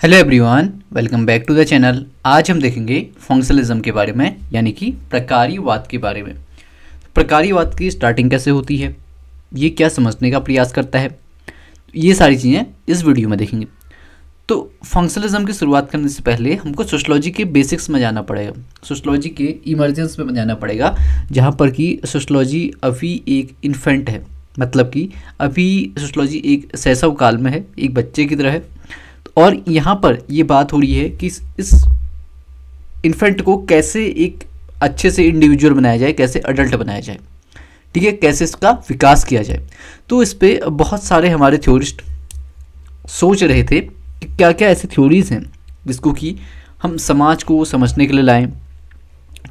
Hello everyone, welcome back to the channel. आज हम देखेंगे फंक्शनलिज्म के बारे में, यानी कि प्रकार्यवाद के बारे में। प्रकार्यवाद की स्टार्टिंग कैसे होती है, ये क्या समझने का प्रयास करता है, ये सारी चीज़ें इस वीडियो में देखेंगे। तो फंक्शनलिज्म की शुरुआत करने से पहले हमको सोशलॉजी के बेसिक्स में जाना पड़ेगा, सोशलॉजी के इमर्जेंस में जाना पड़ेगा, जहाँ पर कि सोशलॉजी अभी एक इन्फेंट है, मतलब कि अभी सोशलॉजी एक शैशव काल में है, एक बच्चे की तरह है। और यहाँ पर ये बात हो रही है कि इस इन्फेंट को कैसे एक अच्छे से इंडिविजुअल बनाया जाए, कैसे अडल्ट बनाया जाए, ठीक है, कैसे इसका विकास किया जाए। तो इस पे बहुत सारे हमारे थ्योरिस्ट सोच रहे थे कि क्या क्या ऐसे थ्योरीज हैं जिसको कि हम समाज को समझने के लिए लाएं,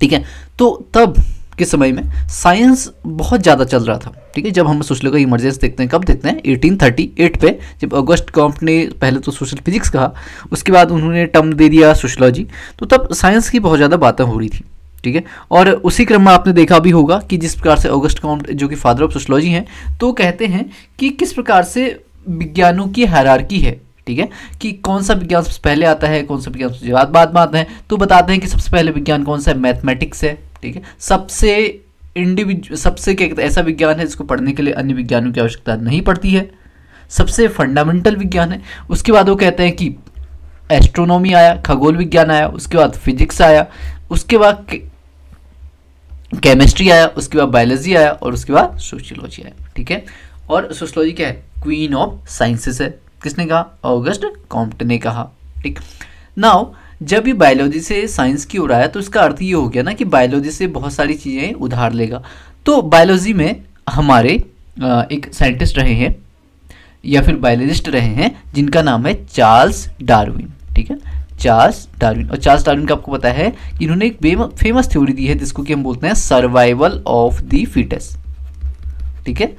ठीक है। तो तब के समय में साइंस बहुत ज़्यादा चल रहा था, ठीक है। जब हम सोशल का इमर्जेंस देखते हैं, कब देखते हैं 1838 पे, जब ऑगस्ट कॉम्ट ने पहले तो सोशल फिजिक्स कहा, उसके बाद उन्होंने टर्म दे दिया सोशलॉजी। तो तब साइंस की बहुत ज़्यादा बातें हो रही थी, ठीक है। और उसी क्रम में आपने देखा भी होगा कि जिस प्रकार से ऑगस्ट कॉम्ट जो कि फादर ऑफ सोशलॉजी हैं, तो कहते हैं कि किस प्रकार से विज्ञानों की हायरार्की है, ठीक है, कि कौन सा विज्ञान सबसे पहले आता है, कौन सा विज्ञान सबसे बाद में आता है। तो बताते हैं कि सबसे पहले विज्ञान कौन सा है, मैथमेटिक्स है, ठीक है। सबसे क्या कहते हैं, ऐसा विज्ञान है जिसको पढ़ने के लिए अन्य विज्ञानों की आवश्यकता नहीं पड़ती है, सबसे फंडामेंटल विज्ञान है। उसके बाद वो कहते हैं कि एस्ट्रोनॉमी आया, खगोल विज्ञान आया, उसके बाद फिजिक्स आया, उसके बाद केमिस्ट्री आया, उसके बाद बायोलॉजी आया, और उसके बाद सोशियोलॉजी आया, ठीक है। और सोशियोलॉजी क्या है, क्वीन ऑफ साइंसेस है। किसने कहा, ऑगस्ट कॉम्ट ने कहा, ठीक। नाउ जब ये बायोलॉजी से साइंस की ओर आया तो इसका अर्थ ये हो गया ना कि बायोलॉजी से बहुत सारी चीज़ें उधार लेगा। तो बायोलॉजी में हमारे एक साइंटिस्ट रहे हैं या फिर बायोलॉजिस्ट रहे हैं जिनका नाम है चार्ल्स डार्विन, ठीक है, चार्ल्स डार्विन। और चार्ल्स डार्विन का आपको पता है कि इन्होंने एक फेमस थ्योरी दी है जिसको कि हम बोलते हैं सर्वाइवल ऑफ द फिटेस्ट, ठीक है,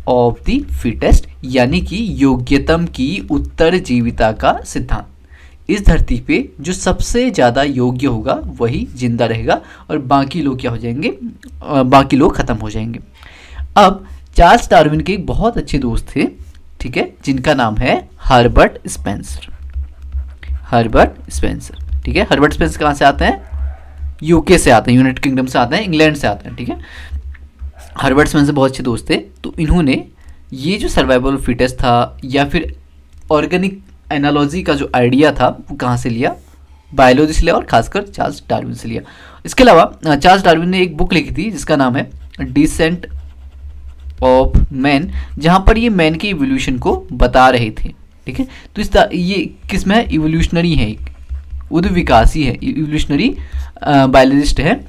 ऑफ द फिटेस्ट, यानी कि योग्यतम की उत्तरजीविता का सिद्धांत। इस धरती पे जो सबसे ज़्यादा योग्य होगा वही जिंदा रहेगा और बाकी लोग क्या हो जाएंगे, बाकी लोग ख़त्म हो जाएंगे। अब चार्ल्स डार्विन के एक बहुत अच्छे दोस्त थे, ठीक है, जिनका नाम है हर्बर्ट स्पेंसर। हर्बर्ट स्पेंसर, ठीक है। हर्बर्ट स्पेंसर कहाँ से आते हैं, यूके से आते हैं, यूनाइटेड किंगडम से आते हैं, इंग्लैंड से आते हैं, ठीक है। हर्बर्ट स्पेंसर बहुत अच्छे दोस्त थे। तो इन्होंने ये जो सर्वाइवल ऑफ फिटेस्ट था या फिर ऑर्गेनिक एनालॉजी का जो आइडिया था वो कहाँ से लिया, बायोलॉजी से लिया, और खासकर चार्ल्स डार्विन से लिया। इसके अलावा चार्ल्स डार्विन ने एक बुक लिखी थी जिसका नाम है डिसेंट ऑफ मैन, जहाँ पर ये मैन के इवोल्यूशन को बता रहे थे, ठीक है। तो ये किस में है, इवोल्यूशनरी है, एक उद्विकासी है, इवोल्यूशनरी बायोलॉजिस्ट है।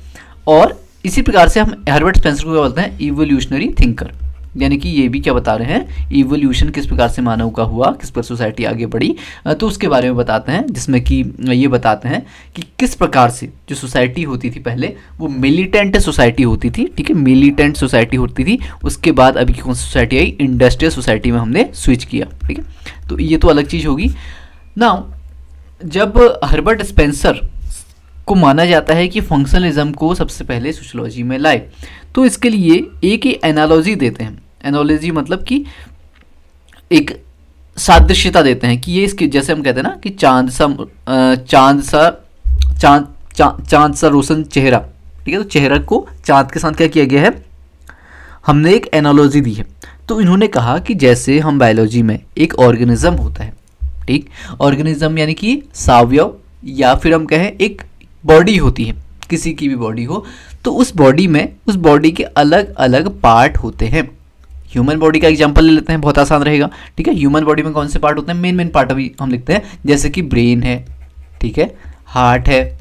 और इसी प्रकार से हम हर्बर्ट स्पेंसर को क्या बोलते हैं, इवोल्यूशनरी थिंकर, यानी कि ये भी क्या बता रहे हैं, इवोल्यूशन किस प्रकार से मानव का हुआ, किस प्रकार सोसाइटी आगे बढ़ी, तो उसके बारे में बताते हैं, जिसमें कि ये बताते हैं कि किस प्रकार से जो सोसाइटी होती थी पहले वो मिलिटेंट सोसाइटी होती थी, ठीक है, मिलिटेंट सोसाइटी होती थी। उसके बाद अभी कौन सी सोसाइटी आई, इंडस्ट्रियल सोसाइटी में हमने स्विच किया, ठीक है। तो ये तो अलग चीज़ होगी। नाउ जब हर्बर्ट स्पेंसर को माना जाता है कि फंक्शनलिज्म को सबसे पहले सोशियोलॉजी में लाए, तो इसके लिए एक ही एनालॉजी देते हैं। एनालॉजी मतलब कि एक सादृश्यता देते हैं कि ये इसके जैसे हम कहते हैं ना कि चांद सा रोशन चेहरा, ठीक है। तो चेहरा को चांद के साथ क्या किया गया है, हमने एक एनालॉजी दी है। तो इन्होंने कहा कि जैसे हम बायोलॉजी में एक ऑर्गेनिज्म होता है, ठीक, ऑर्गेनिज्म यानी कि सावयव, या फिर हम कहें एक बॉडी होती है, किसी की भी बॉडी हो, तो उस बॉडी में उस बॉडी के अलग अलग पार्ट होते हैं। ह्यूमन बॉडी का एग्जांपल ले लेते हैं, बहुत आसान रहेगा, ठीक है। ह्यूमन बॉडी में कौन से पार्ट होते हैं, मेन पार्ट अभी हम लिखते हैं, जैसे कि ब्रेन है, ठीक है, हार्ट है,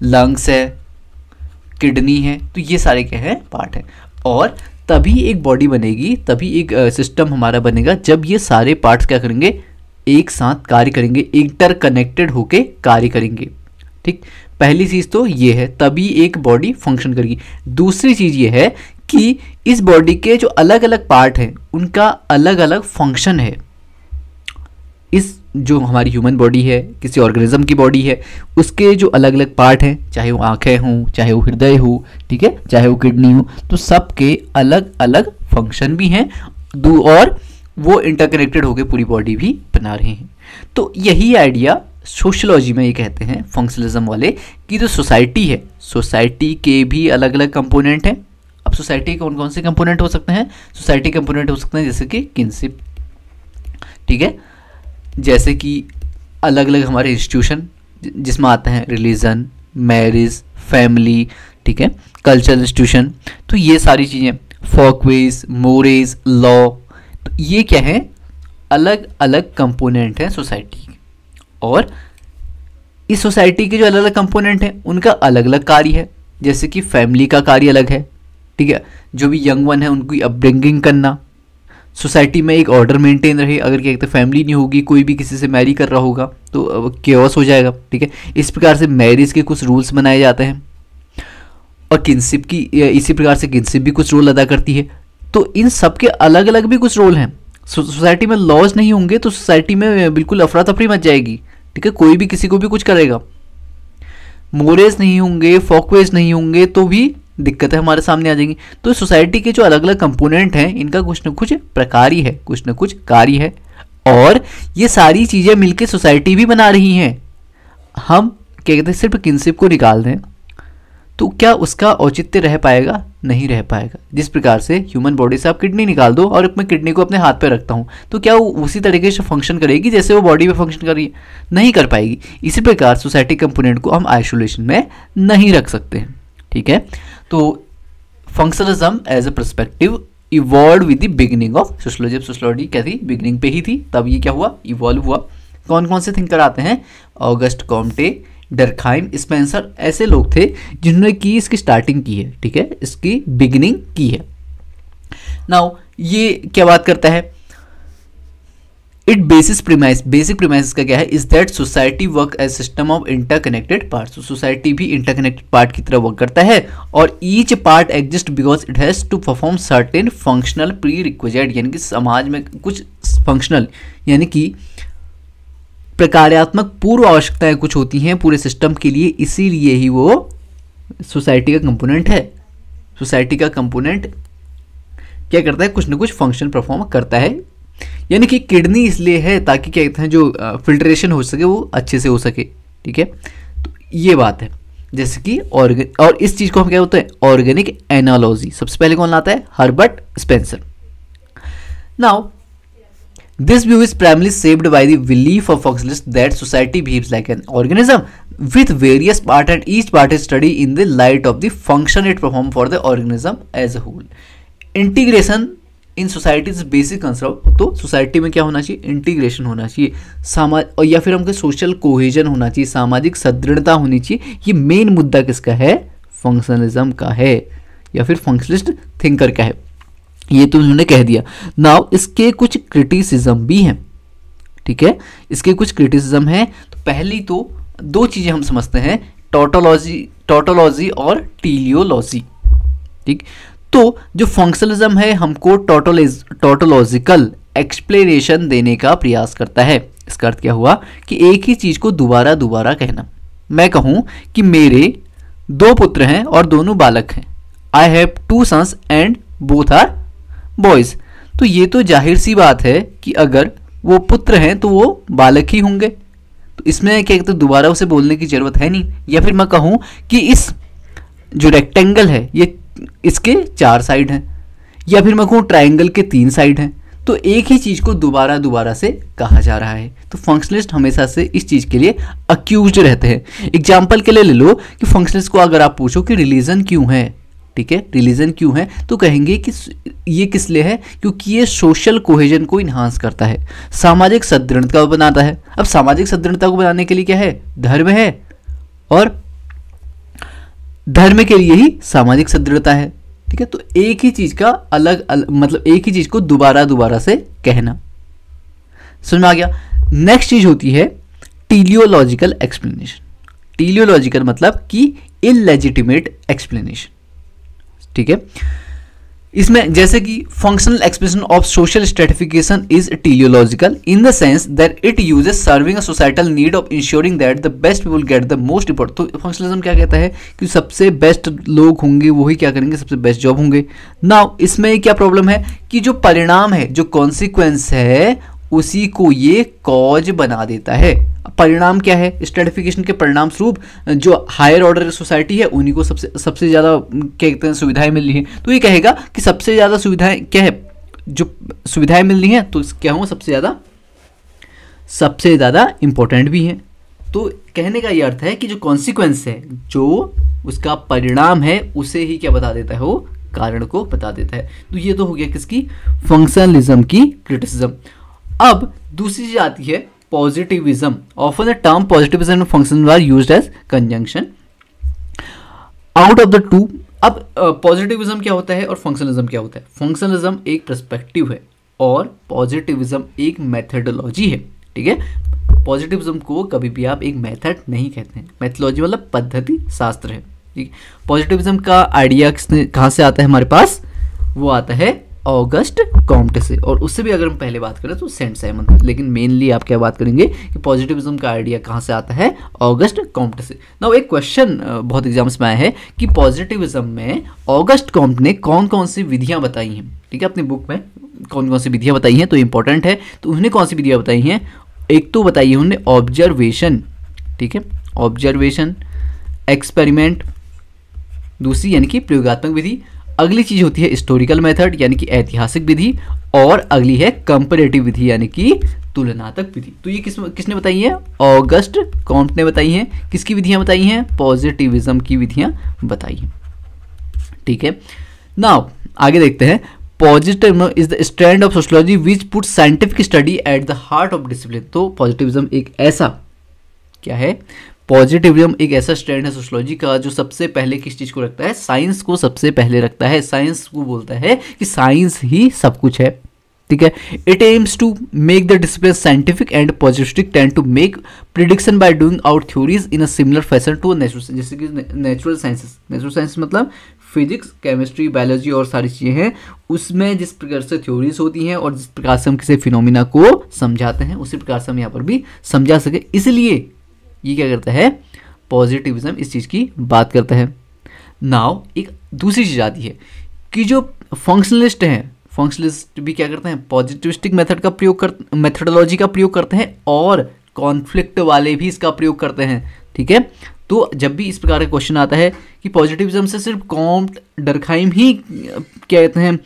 लंग्स है, किडनी है, तो ये सारे क्या है, पार्ट है। और तभी एक बॉडी बनेगी, तभी एक सिस्टम हमारा बनेगा जब ये सारे पार्ट्स क्या करेंगे, एक साथ कार्य करेंगे, इंटरकनेक्टेड होके कार्य करेंगे, ठीक। पहली चीज़ तो ये है, तभी एक बॉडी फंक्शन करेगी। दूसरी चीज़ ये है कि इस बॉडी के जो अलग अलग पार्ट हैं उनका अलग अलग फंक्शन है। इस जो हमारी ह्यूमन बॉडी है, किसी ऑर्गेनिज्म की बॉडी है, उसके जो अलग अलग पार्ट हैं, चाहे वो आँखें हों, चाहे वो हृदय हो, ठीक है, चाहे वो किडनी हो, तो सबके अलग अलग फंक्शन भी हैं और वो इंटरकनेक्टेड होकर पूरी बॉडी भी बना रहे हैं। तो यही आइडिया सोशियोलॉजी में ये कहते हैं फंक्शनलिज्म वाले कि जो सोसाइटी है, सोसाइटी के भी अलग अलग कंपोनेंट हैं। अब सोसाइटी के कौन कौन से कंपोनेंट हो सकते हैं? सोसाइटी कंपोनेंट हो सकते हैं जैसे कि किनशिप, ठीक है, जैसे कि अलग अलग हमारे इंस्टीट्यूशन जिसमें आते हैं रिलीजन, मैरिज, फैमिली, ठीक है, कल्चरल इंस्टीट्यूशन, तो ये सारी चीज़ें, फोकवेज, मोरेज, लॉ, तो ये क्या है? अलग अलग कंपोनेंट हैं सोसाइटी के। और इस सोसाइटी के जो अलग अलग कंपोनेंट हैं उनका अलग अलग कार्य है। जैसे कि फैमिली का कार्य अलग है, ठीक है, जो भी यंग वन है उनकी अपब्रिंगिंग करना, सोसाइटी में एक ऑर्डर मेंटेन रहे। अगर क्या कहते हैं फैमिली नहीं होगी, कोई भी किसी से मैरी कर रहा होगा तो केओस हो जाएगा, ठीक है। इस प्रकार से मैरिज के कुछ रूल्स बनाए जाते हैं और किनशिप की इसी प्रकार से किनशिप भी कुछ रोल अदा करती है। तो इन सब के अलग अलग भी कुछ रोल हैं। सोसाइटी में लॉज नहीं होंगे तो सोसाइटी में बिल्कुल अफरा तफरी मच जाएगी, ठीक है, कोई भी किसी को भी कुछ करेगा। मोरेज नहीं होंगे, फोकवेज नहीं होंगे तो भी दिक्कतें हमारे सामने आ जाएंगी। तो सोसाइटी के जो अलग अलग कंपोनेंट हैं इनका कुछ न कुछ प्रकार ही है, कुछ न कुछ कार्य है, और ये सारी चीज़ें मिलकर सोसाइटी भी बना रही हैं। हम क्या कहते हैं सिर्फ किनशिप को निकाल दें तो क्या उसका औचित्य रह पाएगा? नहीं रह पाएगा। जिस प्रकार से ह्यूमन बॉडी से आप किडनी निकाल दो और मैं किडनी को अपने हाथ पे रखता हूँ तो क्या वो उसी तरीके से फंक्शन करेगी जैसे वो बॉडी में फंक्शन कर रही है? नहीं कर पाएगी। इसी प्रकार सोसाइटी कंपोनेंट को हम आइसोलेशन में नहीं रख सकते हैं, ठीक है। तो functionalism as a perspective evolve with the beginning of sociology. अब सोशियोलॉजी क्या थी? बिगिनिंग पे ही थी, तब ये क्या हुआ? इवॉल्व हुआ। कौन कौन से थिंकर आते हैं? ऑगस्ट कॉम्टे, डर्कहाइम, स्पेंसर, ऐसे लोग थे जिन्होंने की इसकी स्टार्टिंग की है, ठीक है, इसकी बिगिनिंग की है। नाउ ये क्या बात करता है? इट बेसिक प्रीमाइस का क्या है? Is that society work as system of interconnected parts. Society भी इंटरकनेक्टेड पार्ट की तरह वर्क करता है और each part exist because it has to perform certain functional prerequisite, यानी कि समाज में कुछ फंक्शनल यानी कि प्रकार्यात्मक पूर्व आवश्यकताएं कुछ होती हैं पूरे सिस्टम के लिए, इसीलिए ही वो सोसाइटी का कंपोनेंट है। सोसाइटी का कंपोनेंट क्या करता है? कुछ ना कुछ फंक्शन परफॉर्म करता है। यानी कि किडनी इसलिए है ताकि क्या कहते हैं जो फिल्ट्रेशन हो सके वो अच्छे से हो सके, ठीक है। तो ये बात है। जैसे कि और इस चीज़ को हम क्या होता है? Organic analogy. सबसे पहले कौन लाता है? Herbert Spencer. Now this view is primarily shaped by the belief of functionalists that society behaves like an organism with various parts and each part is studied in the light of the function it performs for the organism as a whole. Integration in society is basic concept। तो society में क्या होना चाहिए? Integration होना चाहिए, समाज, और या फिर हमको सोशल कोहेजन होना चाहिए, सामाजिक सदृढ़ता होनी चाहिए। ये मेन मुद्दा किसका है? फंक्शनलिज्म का है या फिर फंक्शनलिस्ट थिंकर का है। ये तो उन्होंने कह दिया। नाउ इसके कुछ क्रिटिसिज्म भी हैं, ठीक है, इसके कुछ क्रिटिसिज्म हैं। तो पहली तो दो चीज़ें हम समझते हैं, टोटोलॉजी और टीलियोलॉजी, ठीक। तो जो फंक्शनलिज्म है हमको टोटोलॉजिकल एक्सप्लेनेशन देने का प्रयास करता है। इसका अर्थ क्या हुआ कि एक ही चीज़ को दोबारा दोबारा कहना। मैं कहूँ कि मेरे दो पुत्र हैं और दोनों बालक हैं, I have 2 sons and both are boys. तो ये तो जाहिर सी बात है कि अगर वो पुत्र हैं तो वो बालक ही होंगे, तो इसमें क्या कहते हैं दोबारा उसे बोलने की जरूरत है नहीं। या फिर मैं कहूँ कि इस जो रेक्टेंगल है ये इसके 4 साइड हैं, या फिर मैं कहूँ ट्राइंगल के 3 साइड हैं, तो एक ही चीज़ को दोबारा दोबारा से कहा जा रहा है। तो फंक्शनलिस्ट हमेशा से इस चीज़ के लिए अक्यूज्ड रहते हैं। एग्जाम्पल के लिए ले लो कि फंक्शनलिस्ट को अगर आप पूछो कि रिलीजन क्यों है, ठीक है, रिलीजन क्यों है, तो कहेंगे कि ये किस लिए है? क्योंकि ये सोशल कोहेजन को इन्हांस करता है, सामाजिक सदृढ़ता को बनाता है। अब सामाजिक सदृढ़ता को बनाने के लिए क्या है? धर्म है, और धर्म के लिए ही सामाजिक सदृढ़ता है, ठीक है। तो एक ही चीज का मतलब एक ही चीज को दोबारा दोबारा से कहना। समझ में आ गया? नेक्स्ट चीज होती है टीलियोलॉजिकल एक्सप्लेनेशन। टीलियोलॉजिकल मतलब कि इलेजिटिमेट एक्सप्लेनेशन, ठीक है। इसमें जैसे कि functional expression of social stratification is टीलियोलॉजिकल in the sense that it uses serving a societal need of ensuring that the best people get the most important. तो फंक्शनलिज्म क्या कहता है कि सबसे बेस्ट लोग होंगे वही क्या करेंगे? सबसे बेस्ट जॉब होंगे। नाउ इसमें क्या प्रॉब्लम है कि जो परिणाम है, जो कॉन्सिक्वेंस है, उसी को ये कॉज बना देता है। परिणाम क्या है? स्ट्रेटिफिकेशन के परिणाम स्वरूप जो हायर ऑर्डर सोसाइटी है उन्हीं को सबसे ज़्यादा क्या कहते हैं सुविधाएं मिल रही हैं। तो ये कहेगा कि सबसे ज़्यादा सुविधाएं क्या है, जो सुविधाएं मिल रही हैं तो क्या हो सबसे ज़्यादा इंपॉर्टेंट भी हैं। तो कहने का ये अर्थ है कि जो कॉन्सिक्वेंस है, जो उसका परिणाम है, उसे ही क्या बता देता है, वो कारण को बता देता है। तो ये तो हो गया किसकी? फंक्शनलिज्म की क्रिटिसिज्म। अब दूसरी चीज आती है positivism. Often the term positivism and functionalism are used as conjunction out of the two. अब पॉजिटिविज्म क्या होता है और फंक्शनलिज्म क्या होता है? फंक्शनलिज्म एक पर्सपेक्टिव है और पॉजिटिविज्म एक मेथडोलॉजी है। ठीक है, पॉजिटिविज्म को कभी भी आप एक मेथड नहीं कहते हैं, मेथोलॉजी मतलब पद्धति शास्त्र है। ठीक है, पॉजिटिविज्म का आइडिया कहाँ से आता है हमारे पास? वो आता है ऑगस्ट कॉम्टे से, और उससे भी अगर हम पहले बात करें तो सेंट साइमन। लेकिन मेनली आप क्या बात करेंगे कि पॉजिटिविज्म का आइडिया कहाँ से आता है? ऑगस्ट कॉम्टे से। नाउ एक क्वेश्चन बहुत एग्जाम्स में आया है कि पॉजिटिविज्म में ऑगस्ट कॉम्टे ने कौन कौन सी विधियाँ बताई हैं। ठीक है, अपनी बुक में कौन कौन सी विधियाँ बताई हैं तो इंपॉर्टेंट है। तो उन्होंने कौन सी विधियाँ बताई हैं? एक तो बताई है उन्होंने ऑब्जर्वेशन, ठीक है, ऑब्जर्वेशन, एक्सपेरिमेंट, दूसरी यानी कि प्रयोगात्मक विधि। अगली चीज होती है हिस्टोरिकल मेथड यानी कि ऐतिहासिक विधि, और अगली है कंपैरेटिव विधि यानी कि तुलनात्मक विधि। तो ये किसने बताई है? ऑगस्ट कॉम्टे ने बताई हैं। किसकी विधियां बताई हैं? पॉजिटिविज्म की विधियां बताई हैं। ठीक है, नाउ आगे देखते हैं। Positivism is the strand of sociology which put scientific study at the heart of discipline. तो पॉजिटिविज्म एक ऐसा क्या है? पॉजिटिविज्म एक ऐसा स्ट्रैंड है सोशियोलॉजी का जो सबसे पहले किस चीज़ को रखता है? साइंस को सबसे पहले रखता है। साइंस को बोलता है कि साइंस ही सब कुछ है। ठीक है, it aims to make the discipline scientific and positivistic tend to make prediction by doing out theories in a similar fashion to natural, जैसे कि नेचुरल साइंसेस। नेचुरल साइंस मतलब फिजिक्स, केमिस्ट्री, बायोलॉजी और सारी चीज़ें हैं, उसमें जिस प्रकार से थ्योरीज होती हैं और जिस प्रकार से हम किसी फिनोमिना को समझाते हैं उसी प्रकार से हम यहाँ पर भी समझा सके, इसलिए ये क्या करता है? पॉजिटिविज्म इस चीज़ की बात करता है। नाउ एक दूसरी चीज़ आती है कि जो फंक्शनलिस्ट हैं, फंक्शनलिस्ट भी क्या करते हैं? पॉजिटिविस्टिक मेथड का प्रयोग मेथडोलॉजी का प्रयोग करते हैं, और कॉन्फ्लिक्ट वाले भी इसका प्रयोग करते हैं। ठीक है, तो जब भी इस प्रकार का क्वेश्चन आता है कि पॉजिटिविज्म से सिर्फ कॉम्ट, डर्कहाइम ही क्या कहते हैं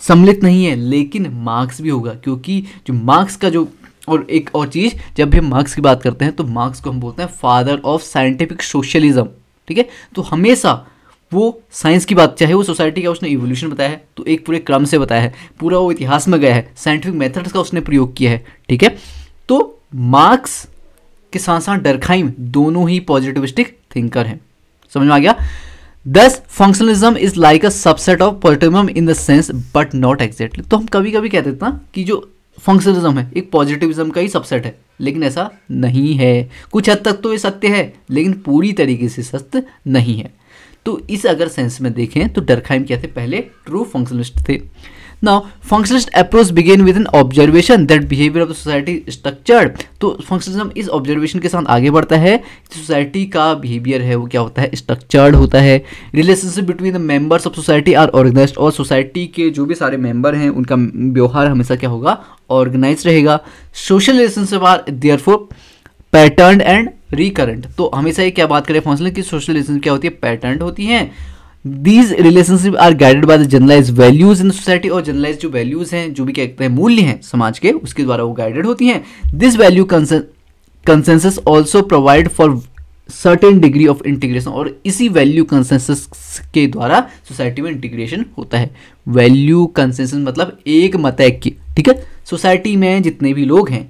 सम्मिलित नहीं है, लेकिन मार्क्स भी होगा, क्योंकि जो मार्क्स का जो, और एक और चीज़, जब भी हम मार्क्स की बात करते हैं तो मार्क्स को हम बोलते हैं फादर ऑफ साइंटिफिक सोशलिज्म। ठीक है, तो हमेशा वो साइंस की बात, चाहे वो सोसाइटी का उसने इवोल्यूशन बताया है तो एक पूरे क्रम से बताया है, पूरा वो इतिहास में गया है, साइंटिफिक मेथड्स का उसने प्रयोग किया है। ठीक है, तो मार्क्स के साथ साथ डर्कहाइम दोनों ही पॉजिटिविस्टिक थिंकर हैं। समझ में आ गया? दस functionalism is like a subset of positivism in the sense but not exactly. तो हम कभी कभी कहते हैं ना कि जो फंक्शनलिज्म है एक पॉजिटिविज्म का ही सबसेट है, लेकिन ऐसा नहीं है। कुछ हद तक तो ये सत्य है, लेकिन पूरी तरीके से सत्य नहीं है। तो इस अगर सेंस में देखें तो डर्कहाइम क्या थे? पहले ट्रू फंक्शनलिस्ट थे। Now functionalist approach begin with an observation that behaviour of the society structured. तो फंक्शनलिज्म इस ऑब्जर्वेशन के साथ आगे बढ़ता है कि सोसाइटी का बिहेवियर है वो क्या होता है? स्ट्रक्चर्ड होता है। Relationship between the members of society are organised, और सोसाइटी के जो भी सारे मेंबर हैं उनका व्यवहार हमेशा क्या होगा? ऑर्गेनाइज रहेगा। Social relationship are therefore pattern and recurrent. तो हमेशा ये क्या बात करें फंक्शनल की सोशल रिलेशनशिप क्या होती है? पैटर्न होती हैं। These relationships are guided by the generalized values in society, और जनरलाइज जो वैल्यूज हैं, जो भी कहते हैं मूल्य हैं समाज के, उसके द्वारा वो गाइडेड होती हैं। This value consensus also provide for certain degree of integration, और इसी वैल्यू कंसेंसस के द्वारा सोसाइटी में इंटीग्रेशन होता है। वैल्यू कंसेंसस मतलब एक मत ऐक्य। ठीक है, सोसाइटी में जितने भी लोग हैं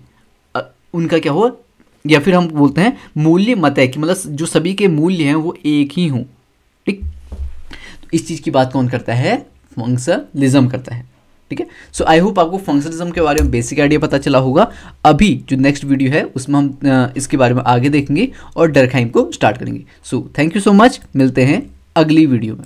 उनका क्या हो, या फिर हम बोलते हैं मूल्य मत ऐक्य, मतलब जो सभी के मूल्य हैं वो एक ही हों। ठीक, इस चीज़ की बात कौन करता है? फंक्शनलिज्म करता है। ठीक है, सो आई होप आपको फंक्शनलिज्म के बारे में बेसिक आइडिया पता चला होगा। अभी जो नेक्स्ट वीडियो है उसमें हम इसके बारे में आगे देखेंगे और डर्कहाइम को स्टार्ट करेंगे। So thank you so much, मिलते हैं अगली वीडियो में।